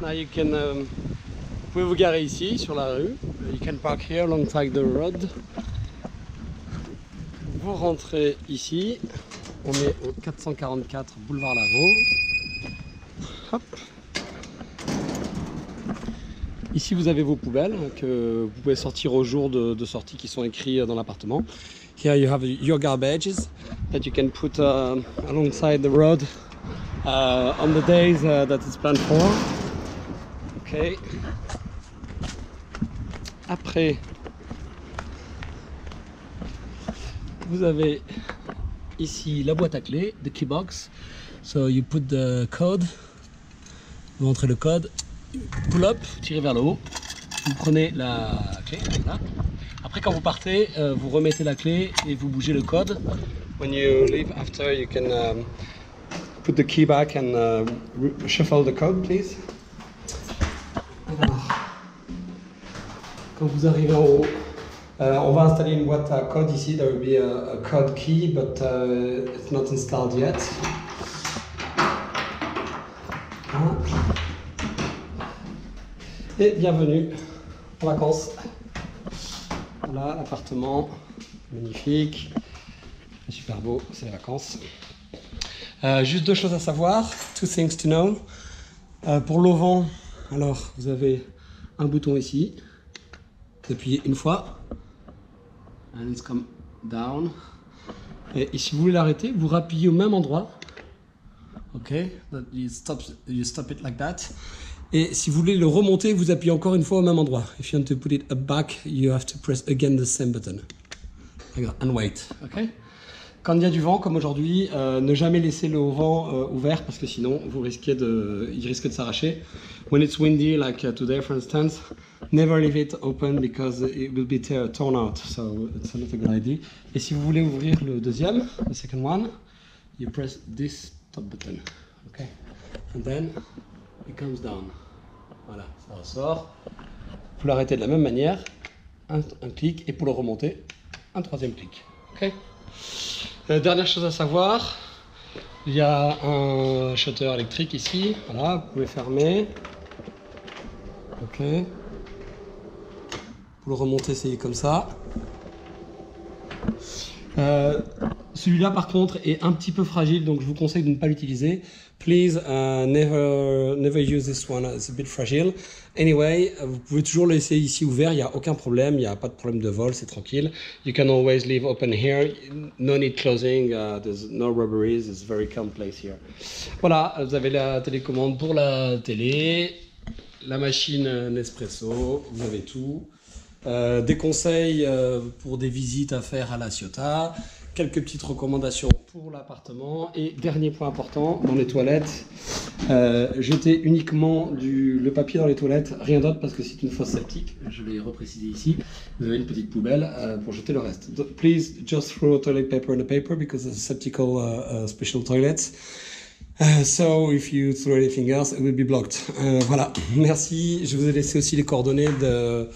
Now you can, vous pouvez vous garer ici sur la rue. You can park here alongside the road. Vous rentrez ici. On est au 444 boulevard Lavaux. Hop. Ici vous avez vos poubelles que vous pouvez sortir au jour de sortie qui sont écrits dans l'appartement. Here you have your garbages that you can put alongside the road on the days that it's planned for. Okay. Après, vous avez ici la boîte à clés, the key box. So you put the code, vous entrez le code, pull up, tirez vers le haut, vous prenez la clé, là. Après quand vous partez, vous remettez la clé et vous bougez le code. When you leave after, you can put the key back and shuffle the code, please. Alors, quand vous arrivez en haut, on va installer une boîte à code ici. There will be a code key, but it's not installed yet. Et bienvenue en vacances. Voilà l'appartement, magnifique, super beau, c'est les vacances. Juste deux choses à savoir, two things to know. Pour l'auvent, alors vous avez un bouton ici, vous appuyez une fois, and it's come down. Et si vous voulez l'arrêter, vous rappuyez au même endroit. Ok, you stop it like that. Et si vous voulez le remonter, vous appuyez encore une fois au même endroit. If you want to put it back, you have to press again the same button. And wait. Okay? Quand il y a du vent, comme aujourd'hui, ne jamais laisser le vent ouvert parce que sinon, il risque de s'arracher. When it's windy, like today for instance, never leave it open because it will be torn out. So it's not a good idea. Et si vous voulez ouvrir le deuxième, the second one, you press this top button. Okay? And then it comes down. Voilà, ça ressort. Vous l'arrêtez de la même manière, un clic, et pour le remonter, un troisième clic. Okay? Dernière chose à savoir, il y a un shutter électrique ici. Voilà, vous pouvez fermer. Ok. Pour le remonter, c'est comme ça. Celui-là par contre est un petit peu fragile, donc je vous conseille de ne pas l'utiliser. Please never use this one, it's a bit fragile. Anyway, vous pouvez toujours le laisser ici ouvert, il n'y a aucun problème, il n'y a pas de problème de vol, c'est tranquille. You can always leave open here, no need closing, there's no robberies, it's a very calm place here. Voilà, vous avez la télécommande pour la télé, la machine Nespresso, vous avez tout. Des conseils pour des visites à faire à La Ciotat, quelques petites recommandations pour l'appartement et dernier point important, dans les toilettes, jetez uniquement le papier dans les toilettes, rien d'autre parce que c'est une fosse septique, je l'ai reprécisé ici, vous avez une petite poubelle pour jeter le reste. Please just throw toilet paper in the paper because it's septical special toilets. So if you throw anything else, it will be blocked. Voilà, merci. Je vous ai laissé aussi les coordonnées de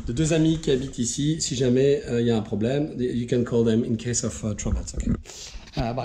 deux amis qui habitent ici. Si jamais il y a un problème, you can call them in case of trouble. Okay. Bye.